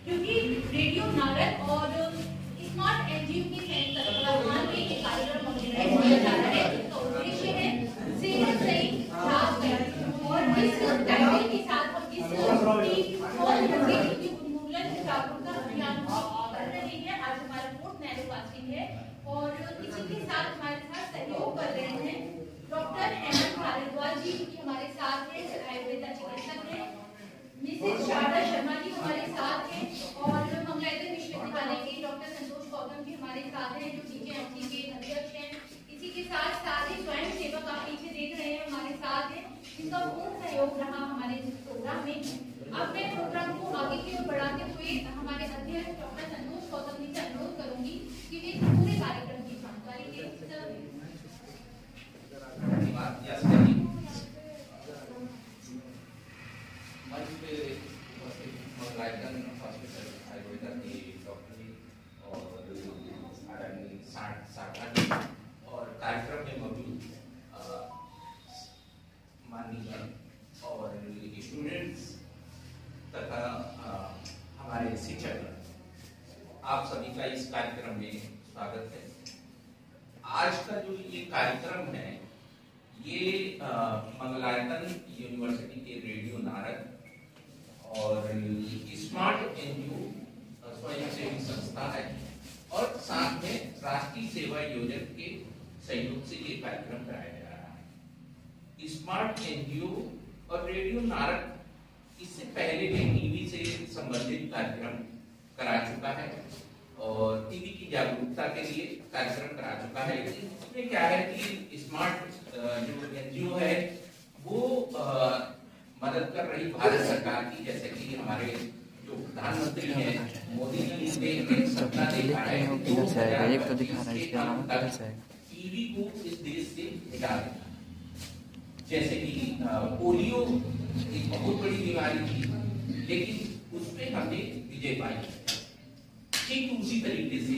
क्योंकि रेडियो नारद और smart NGO के संयुक्त तत्वावधान में एक कार्यक्रम ऑर्गेनाइज किया जा रहा है जिसका उद्देश्य है सेहत सही लाभ और जिस टाइटल के साथ हम जिस उन्मूलन जागरूकता अभियान कर रहे हैं। आज हमारा 4th नैरोकास्टिंग है और इसी के साथ हमारे साथ सहयोग कर रहे हैं डॉक्टर हेमंत भारद्वाज जी जो हमारे साथ हैं, आयुर्वेदा चिकित्सक हैं, मिसेस शारदा शर्मा जी हमारे साथ हैं और मंगलायतन विश्वविद्यालय के डॉक्टर संतोष गौतम जी हमारे साथ हैं जो टीकेएमसी के अध्यक्ष हैं। इसी के साथ सारे स्वयं सेवक आप पीछे देख रहे हैं हमारे साथ हैं जिनका पूर्ण सहयोग रहा हमारे प्रोग्राम में। अब मैं प्रोग्राम को आगे की ओर बढ़ाते हुए हमारे अध्यक्ष डॉक्टर संतोष गौतम जी से अनुरोध करूंगी कि वे पूरे कार्यक्रम की जानकारी दें। मंगलायतन हॉस्पिटल आयुर्वेदा की डॉक्टरी और और कार्यक्रम में मौजूद माननीय और स्टूडेंट्स तथा हमारे शिक्षक, आप सभी का इस कार्यक्रम में स्वागत है। आज का जो ये कार्यक्रम है ये मंगलायतन यूनिवर्सिटी के रेडियो नारद और स्मार्ट एनजीओ स्वयंसेवी संस्था है और साथ में राष्ट्रीय सेवा योजना के सहयोग से ये कार्यक्रम कराया जा रहा है। स्मार्ट एनजीओ और रेडियो नारद इससे पहले भी टीवी से संबंधित कार्यक्रम करा चुका है और टीवी की जागरूकता के लिए कार्यक्रम करा चुका है। इसमें क्या है कि स्मार्ट जो एनजीओ है वो मदद कर रही भारत सरकार की, जैसे कि हमारे जो प्रधानमंत्री हैं मोदी जी ने एक सपना देखा है टीवी को इस देश से मिटा देना। जैसे कि पोलियो एक बहुत बड़ी बीमारी थी लेकिन उसपे हमने विजय पाई, ठीक उसी तरीके से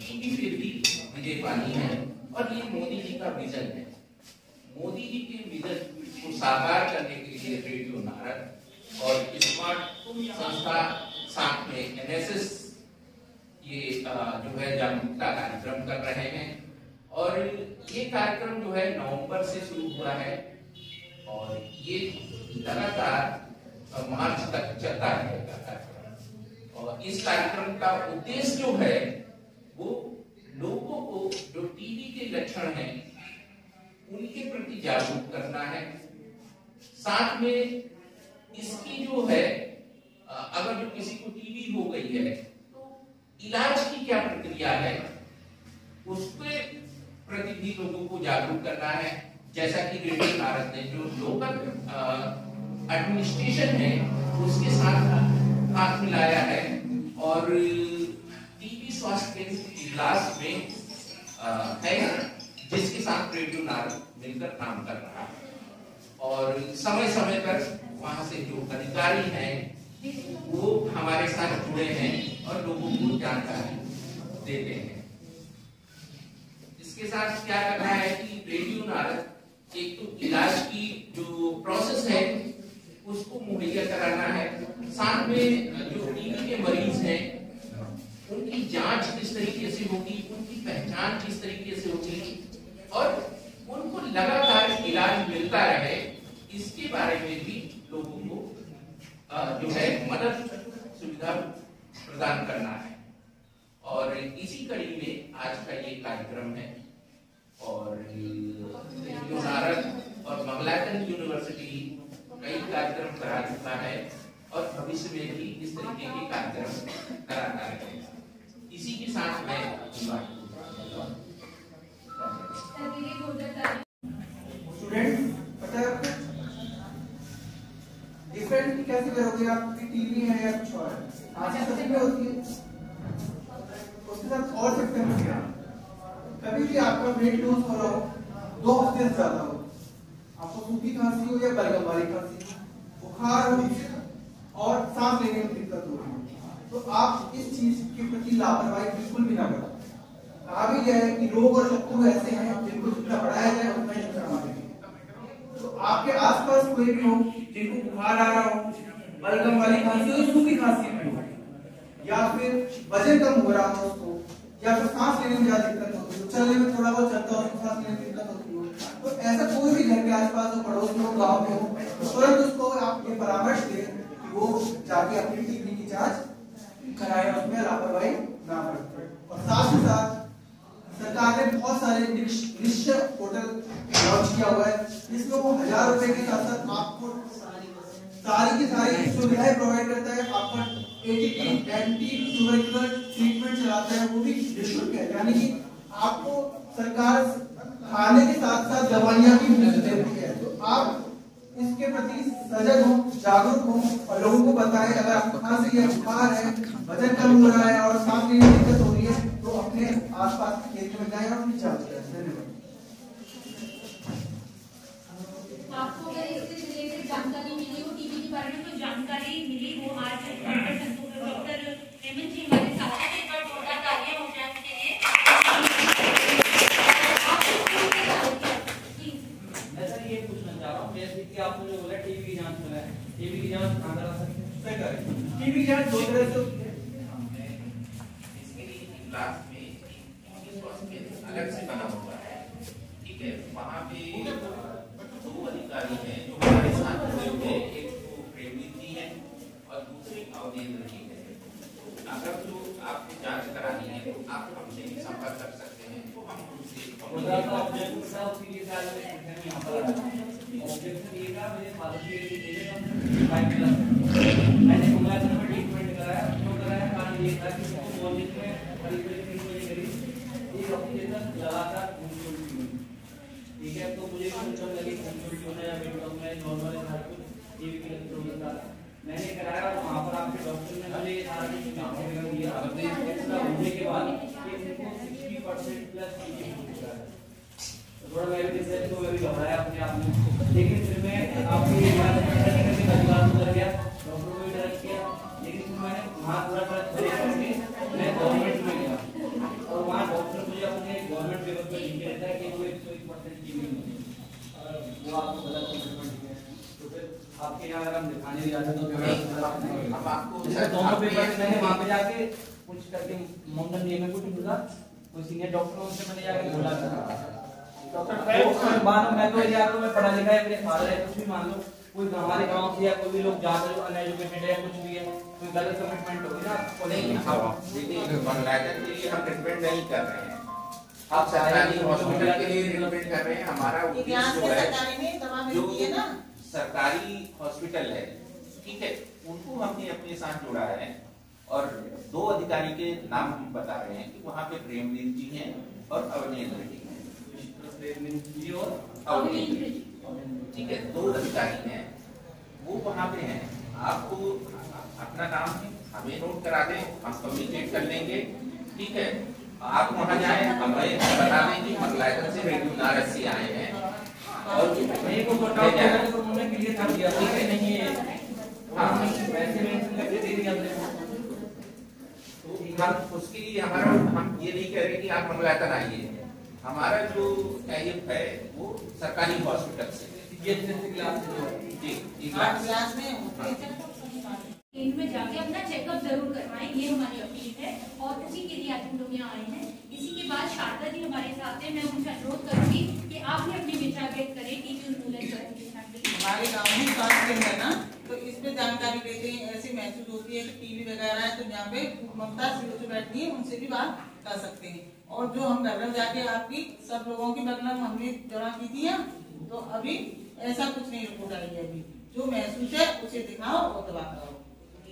टीवी पे भी विजय पानी है और ये मोदी जी का विजन है। मोदी जी के विजन को साकार करने के लिए रेडियो नारद और स्मार्ट संस्था साथ में एनएसएस ये जो है जागरूकता कार्यक्रम कर रहे हैं और ये कार्यक्रम जो है नवंबर से शुरू हुआ है और ये लगातार मार्च तक चलता रहेगा कार्यक्रम। और इस कार्यक्रम का उद्देश्य जो है वो लोगों को जो टीबी के लक्षण हैं उनके प्रति जागरूक करना है। साथ में इसकी जो है अगर जो किसी को टीबी हो गई है तो इलाज की क्या प्रक्रिया है उसके प्रति भी लोगों को जागरूक करना है। जैसा कि रेडियो नारद ने जो लोकल एडमिनिस्ट्रेशन है उसके साथ हाथ मिलाया है और टीबी स्वास्थ्य केंद्र इजलास में है जिसके साथ रेडियो नारद मिलकर काम कर रहा है और समय समय पर वहां से जो अधिकारी हैं वो हमारे साथ जुड़े हैं और लोगों को जानकारी देते हैं। इसके साथ क्या करना है कि रेडियो नारद एक तो इलाज की जो प्रोसेस है उसको मुहैया कराना है, साथ में जो टीबी के मरीज हैं उनकी जांच किस तरीके से होगी, उनकी पहचान किस तरीके से होगी और उनको लगातार इलाज मिलता रहे, इसके बारे में भी लोगों को जो है मदद सुविधा प्रदान करना है। और इसी कड़ी में आज का ये कार्यक्रम है और रेडियो नारद और मंगलायतन यूनिवर्सिटी कई कार्यक्रम करा चुका है और भविष्य में भी इस तरीके के कार्यक्रम कराता रहेगा। इसी के साथ मैं स्टूडेंट पता है आपको डिफरेंट कैसे करोगे? आपकी टीवी है या कुछ और है, आज सभी में होती है, उसके साथ और सिम्टम्स क्या? कभी भी आपका वेट लूज हो रहा हो 2 हफ्ते से ज्यादा हो, आपको सूखी खांसी हो या बलगम वाली खांसी, बुखार हो और सांस लेने में दिक्कत हो रही हो, तो आप इस चीज के प्रति लापरवाही बिल्कुल भी ना करें। कहा भी गया है कि रोग और शत्रु ऐसे हैं जिनको जितना बढ़ाया जाए उतना ही नुकसान देंगे। तो आपके आसपास कोई भी हो जिनको बुखार आ रहा हो, बलगम वाली खांसी हो, सूखी खांसी भी हो, या फिर वजन कम हो रहा हो उसको, या फिर सांस लेने में ज्यादा दिक्कत होती हो, चलने में थोड़ा बहुत चलता हो, सांस लेने में दिक्कत होती हो, तो ऐसा कोई भी घर के आसपास हो, पड़ोस में हो, गाँव में हो, तो तुरंत उसको आप ये परामर्श दें कि वो जाके अपनी टीबी की जांच कराए, उसमें लापरवाही ना बरते। और साथ ही साथ सरकार ने बहुत सारे निश्चय पोर्टल लॉन्च किया हुआ है, जिसमें वो 1000 रुपए के साथ साथ आपको सारी की सारी सुविधाएं प्रोवाइड करता है। आपका एंटी ट्यूबरकुलर ट्रीटमेंट चलाता है, वो भी निःशुल्क है, यानी कि आपको सरकार खाने के साथ साथ दवाइयां भी मुफ्त देती है। तो आप इसके प्रति सजग हो, जागरूक हो और लोगों को बताएं। अगर आपको खांसी है, बुखार है, वजन कम हो रहा है और सांस लेने में दिक्कत हो रही है, तो अपने आसपास के क्षेत्र में जाएं और अपनी जांच कराएं। धन्यवाद। आपको अगर इससे रिलेटेड जानकारी मिली हो, टीबी के बारे में कोई जानकारी मिली हो, आज डॉक्टर हेमंत जी हमारे साथ हैं, एक बार जोरदार तालियां हो जाए उनके लिए। मैं सर ये पूछना चाह रहा हूँ, जैसे कि आपने जो बोला टीबी की जांच कराएं, टीबी की जांच कहाँ करा सकते हैं? सही करें। टीबी की जांच 2 तरह से होती है। इसके लिए क्लास में अलग से बना हुआ है, ठीक है। वहाँ पे 2 अधिकारी हैं जो हमारे साथ जुड़े हुए हैं, एक तो प्रेमजीत जी है और दूसरे अवधेंद्र जी है। अगर जो आपको जांच करानी है तो आप हमसे संपर्क कर सकते हैं, तो हम उनसे मैंने घुमाया था, मैं ट्रीटमेंट कराया, क्यों कराया? कारण ये था कि उसको मॉर्निंग में करीब 1 हफ्ते तक लगातार घूमती हुई, ठीक है। तो मुझे भी लगी घूमती होना या बेटम में नॉर्मल है, टीबी की प्रॉब्लम था। मैंने कराया और वहाँ पर आपके डॉक्टर ने मुझे सारा कुछ दिया। एक्स्ट्रा होने के बाद ये उनको 60% प्लस टीबी हो चुका है। थोड़ा मैं भी रिसर्च को भी घबराया अपने आप में, लेकिन फिर मैं आपकी अधिकार कर गया, डॉक्टर को भी डायरेक्ट किया, लेकिन फिर मैंने वहाँ थोड़ा मैं गवर्नमेंट में गया और वहाँ डॉक्टर मुझे अपने गवर्नमेंट पेपर पर लिख के रहता है कि वो 101% टीबी नहीं है, वो आपको गलत ट्रीटमेंट है। तो फिर आपके यहाँ अगर हम दिखाने भी जाते तो हम आपको दोनों पेपर मैंने वहाँ पे जाके कुछ करके मोमडन में कुछ मिला, कोई सीनियर डॉक्टरों से मैंने जाके बोला था डॉक्टर मान मैं तो या तो मैं पढ़ा लिखा है, मेरे फादर है, कुछ भी मान लो कोई हमारे गांव से या कोई भी लोग जाकर जो अनएजुकेटेड है कुछ भी है, कोई गलत कमिटमेंट होगी ना नहीं, मंगलायतन के लिए हम ट्रीटमेंट नहीं कर रहे हैं, आप सरकारी हॉस्पिटल के लिए ट्रीटमेंट कर रहे हैं। हमारा उद्देश्य जो है जो सरकारी हॉस्पिटल है, ठीक है, उनको हमने अपने साथ जोड़ा है और 2 अधिकारी के नाम हम बता रहे हैं कि वहाँ पे प्रेमवीर जी हैं और अवधेंद्र जी हैं, और अवधेंद्र जी, ठीक है, 2 अधिकारी हैं, वो वहाँ पे हैं। आपको अपना नाम हमें नोट करा दें, हम कम्युनिकेट कर लेंगे, ठीक है। आप वहाँ जाए, हमें बता दें कि मंगलायतन से रेडियो नारद से आए हैं और मेरे को तो उन्होंने क्लियर कर दिया ठीक है, नहीं है हाँ वैसे में दे दिया तो हम उसके लिए हमारा हम ये नहीं कह रहे कि आप मंगलायतन आइए, हमारा जो टाइप है वो सरकारी हॉस्पिटल से केंद्र में जाके अपना चेकअप जरूर करवाएं, ये हमारी अपील है और उसी के लिए आज हम लोग यहाँ आए हैं। इसी के बाद शारदा जी हमारे साथ हैं, मैं उनसे अनुरोध करूंगी कि आप भी अपने विचार व्यक्त करें टीबी उन्मूलन हमारे गाँव में स्वास्थ्य केंद्र है ना, तो इस पे जानकारी लेते हैं, ऐसी महसूस होती है कि टीबी वगैरह है तो यहाँ पे ममता जो बैठती है उनसे भी बात कर सकते हैं। और जो हम बगल जाके आपकी सब लोगों की बगल हमने जमा की थी ना, तो अभी ऐसा कुछ नहीं रिपोर्ट आई है। अभी जो महसूस है उसे दिखाओ और दवा कराओ।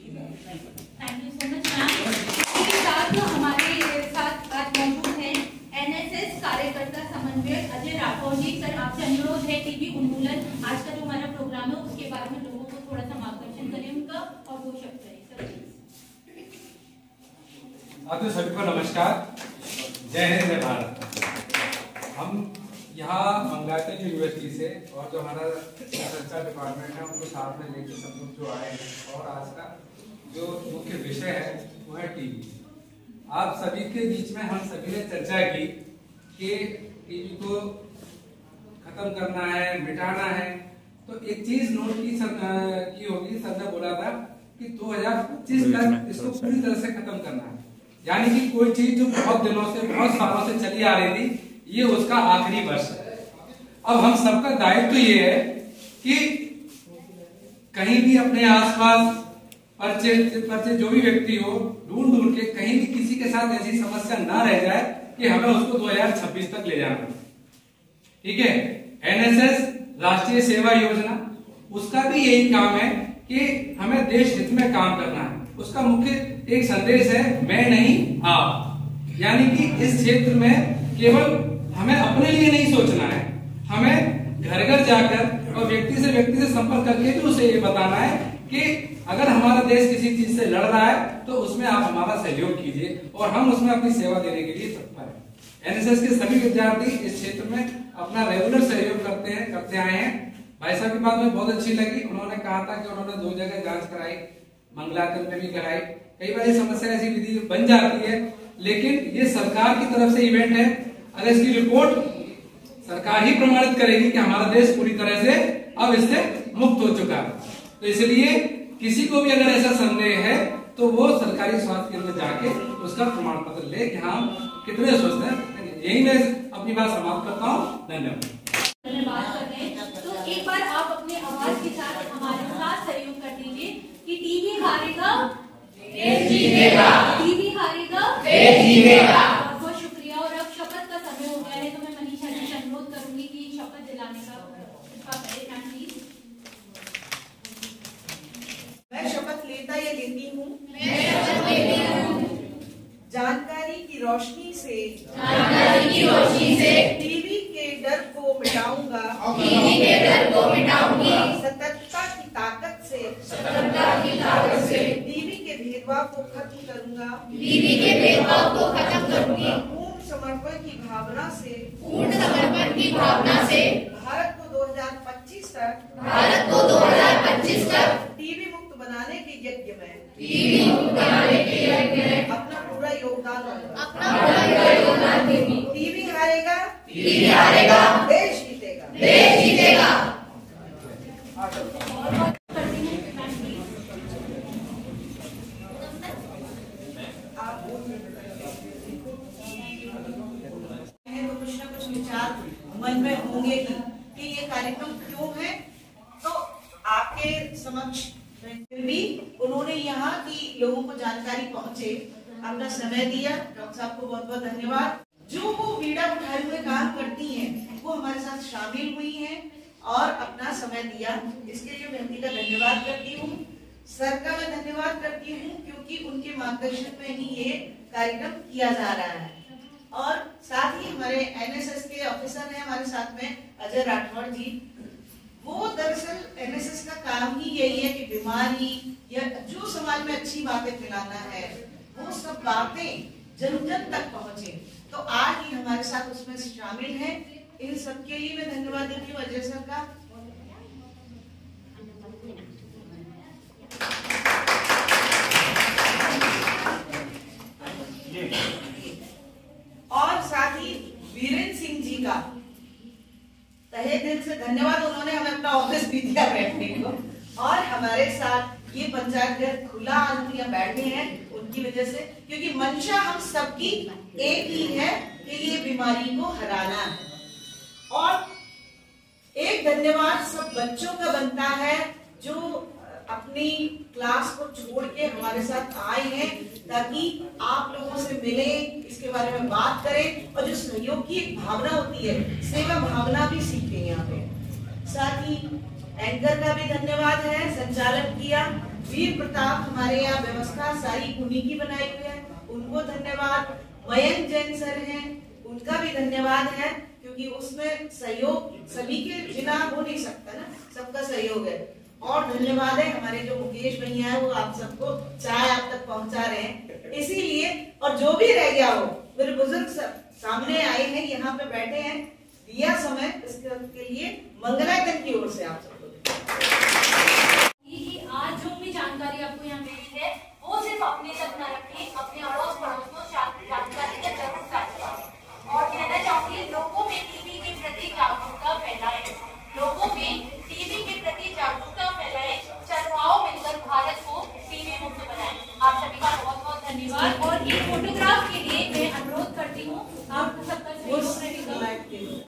Thank you so much ma'am. इसके साथ हमारे साथ आज मौजूद हैं एनएसएस कार्यकर्ता समन्वयक अजय राठौर जी। सर आपसे अनुरोध है टीबी उन्मूलन आज का जो हमारा प्रोग्राम है उसके बारे में लोगों को थोड़ा सा मार्गदर्शन करें उनका और वो शब्द रहे सर। आप सभी को नमस्कार, जय हिंद जय भारत। हम यहाँ मंगलायतन यूनिवर्सिटी से और जो हमारा संचार डिपार्टमेंट है उनको साथ में लेकर सब लोग जो आए हैं और आज का जो मुख्य विषय है वो है टीबी। आप सभी के बीच में हम सभी ने चर्चा की कि टीबी को खत्म करना है, मिटाना है। तो एक चीज नोट की होगी, सर ने बोला था कि 2025 तक इसको पूरी तरह से खत्म करना है। यानी कि कोई चीज जो बहुत दिनों से, बहुत सालों से चली आ रही थी, ये उसका आखिरी वर्ष है। अब हम सबका दायित्व ये है कि कहीं भी अपने आसपास पर्चे जो भी व्यक्ति हो, ढूंढ के कहीं भी किसी के साथ ऐसी समस्या ना रह जाए कि हमें उसको 2026 तक ले जाना। ठीक है, एनएसएस राष्ट्रीय सेवा योजना, उसका भी यही काम है कि हमें देश हित में काम करना है। उसका मुख्य एक संदेश है, मैं नहीं आप। यानी कि इस क्षेत्र में केवल हमें अपने लिए नहीं सोचना है, हमें घर घर जाकर और व्यक्ति से संपर्क करके भी उसे ये बताना है कि अगर हमारा देश किसी चीज से लड़ रहा है तो उसमें आप हमारा सहयोग कीजिए और हम उसमें अपनी सेवा देने के लिए तत्पर हैं। एनएसएस के सभी विद्यार्थी इस क्षेत्र में अपना रेगुलर सहयोग करते आए हैं। भाई साहब की बात में बहुत अच्छी लगी, उन्होंने कहा था कि उन्होंने 2 जगह जांच कराई, मंगलाचल में भी कराई। कई बार ये समस्या ऐसी विधि बन जाती है, लेकिन ये सरकार की तरफ से इवेंट है। अगर इसकी रिपोर्ट सरकार ही प्रमाणित करेगी कि हमारा देश पूरी तरह से अब इससे मुक्त हो चुका है, तो इसलिए किसी को भी अगर ऐसा संदेह है तो वो सरकारी स्वास्थ्य केंद्र में जाके उसका प्रमाण पत्र ले कि हम कितने स्वस्थ हैं। यही मैं अपनी बात समाप्त करता हूँ। धन्यवाद। बात कर रहे हैं तो एक बार आप अपने आवाज के साथ हमारे साथ सहयोग कर दीजिए कि टीबी हारेगा देश जीतेगा, टीबी हारेगा देश जीतेगा। बहुत बहुत शुक्रिया। और अब शपथ का समय हो गया है, तो मैं मनीषा जी से अनुरोध करूंगी कि शपथ दिलाने का प्लीज। मैं शपथ लेता या लेती हूँ जानकारी की रोशनी से टीबी के डर को मिटाऊंगा, सतर्कता की ताकत से टीबी के भेदभाव को खत्म करूंगा, पूर्ण समर्पण की भावना से भारत को 2025 तक टीबी मुक्त बनाने के यज्ञ में अपना पूरा योगदान दूंगा। टीबी हारेगा देश जीतेगा। तो कुछ ना कुछ विचार मन में होंगे कि ये कार्यक्रम क्यों है, तो आपके समक्ष फिर भी उन्होंने यहाँ की लोगों को जानकारी पहुंचे, अपना समय दिया। डॉक्टर साहब को बहुत बहुत धन्यवाद। जो वो बीड़ा उठाए हुए काम करती हैं वो हमारे साथ शामिल हुई हैं और अपना समय दिया, इसके लिए मैं उनका धन्यवाद करती हूँ। सर का मैं धन्यवाद करती हूँ क्योंकि उनके मार्गदर्शन में ही ये कार्यक्रम किया जा रहा है। और साथ ही हमारे एनएसएस के ऑफिसर हैं हमारे साथ में, अजय राठौड़ जी। वो दरअसल एनएसएस का काम ही यही है कि बीमारी या जो समाज में अच्छी बातें फैलाना है वो सब बातें जन जन तक पहुंचे, तो आज ही हमारे साथ उसमें शामिल हैं। इन सबके लिए मैं धन्यवाद देती हूँ अजय सर का। और साथ ही वीरेंद्र सिंह जी का तहे दिल से धन्यवाद, उन्होंने हमें अपना ऑफिस भी दिया बैठने को। और हमारे साथ ये पंचायत घर खुला आज यहाँ बैठे हैं उनकी वजह से, क्योंकि मंशा हम सबकी एक ही है कि ये बीमारी को हराना है। और एक धन्यवाद सब बच्चों का बनता है जो अपनी क्लास को छोड़ के हमारे साथ आए हैं ताकि आप लोगों से मिले, इसके बारे में बात करें और जो सहयोग की एक भावना होती है, सेवा भावना भी सीखें यहाँ पे। साथ ही एंकर का भी धन्यवाद है, संचालन किया वीर प्रताप, हमारे यहाँ व्यवस्था सारी उन्हीं की बनाई हुई है, उनको धन्यवाद। मयंक जैन सर हैं, उनका भी धन्यवाद है क्योंकि उसमें सहयोग सभी के बिना हो नहीं सकता ना, सबका सहयोग है। और धन्यवाद है हमारे जो मुकेश भैया है, वो आप सबको चाय आप तक पहुंचा रहे हैं। इसीलिए और जो भी रह गया हो, मेरे बुजुर्ग सामने आए हैं, यहाँ पे बैठे हैं, दिया समय इसके लिए मंगलायतन की ओर से आप सबको आज जो भी जानकारी आपको यहाँ मिली है वो सिर्फ अपने तक न रखें, अपने अड़ोस पड़ोस को जानकारी का जरूर साझा। और कहना चाहूंगी लोगों में टीबी के प्रति जागरूकता फैलाएं, लोगों में टीबी के प्रति जागरूकता फैलाएं। चलो आओ मिलकर भारत को आप सभी का बहुत बहुत धन्यवाद। और एक फोटोग्राफ के लिए मैं अनुरोध करती हूँ आप सबका सहयोग रहेगा।